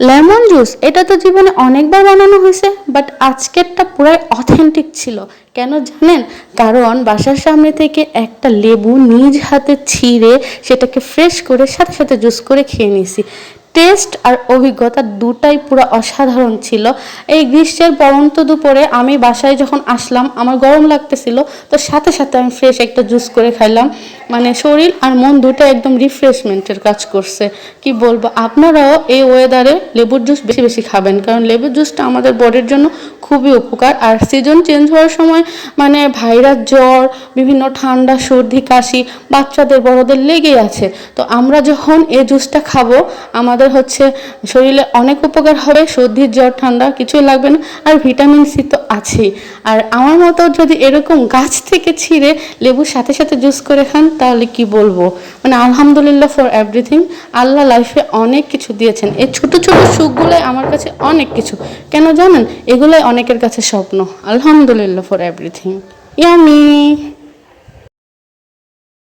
Lemon juice এটা তো জীবনে অনেকবার বানানো হয়েছে, বাট আজকেরটা পুরাই অথেন্টিক ছিল। কেন জানেন? কারণ বাসার সামনে থেকে একটা লেবু নিজ হাতে ছিঁড়ে সেটাকে ফ্রেশ করে সাথে সাথে জুস করে খেয়ে নিয়েছি। টেস্ট আর অভিজ্ঞতা দুটাই পুরো অসাধারণ ছিল। এই গ্রীষ্মের পড়ন্ত দুপুরে আমি বাসায় যখন আসলাম, আমার গরম লাগতেছিল, তো সাথে সাথে আমি ফ্রেশ একটা জুস করে খাইলাম। মানে শরীর আর মন দুটো একদম রিফ্রেশমেন্টের কাজ করছে। কি বলবো, আপনারাও এই ওয়েদারে লেবুর জুস বেশি বেশি খাবেন, কারণ লেবুর জুসটা আমাদের বডির জন্য খুবই উপকার। আর সিজন চেঞ্জ হওয়ার সময় মানে ভাইরাস, জ্বর, বিভিন্ন ঠান্ডা, সর্দি, কাশি বাচ্চাদের বড়দের লেগেই আছে। তো আমরা যখন এই জুসটা খাবো, আমাদের হচ্ছে শরীরে অনেক উপকার হবে। সর্দি, জ্বর, ঠান্ডা কিছুই লাগবে না। আর ভিটামিন সি তো আছেই। আর আমার মতো যদি এরকম গাছ থেকে ছিঁড়ে লেবুর সাথে সাথে জুস করে খান, তাহলে কি বলবো, মানে আলহামদুলিল্লাহ ফর এভরিথিং। আল্লাহ লাইফে অনেক কিছু দিয়েছেন। এই ছোট ছোট সুখগুলোই আমার কাছে অনেক কিছু। কেন জানেন? এগুলোই অনেকের কাছে স্বপ্ন। আলহামদুলিল্লাহ ফর এভরিথিং। ইয়ামি।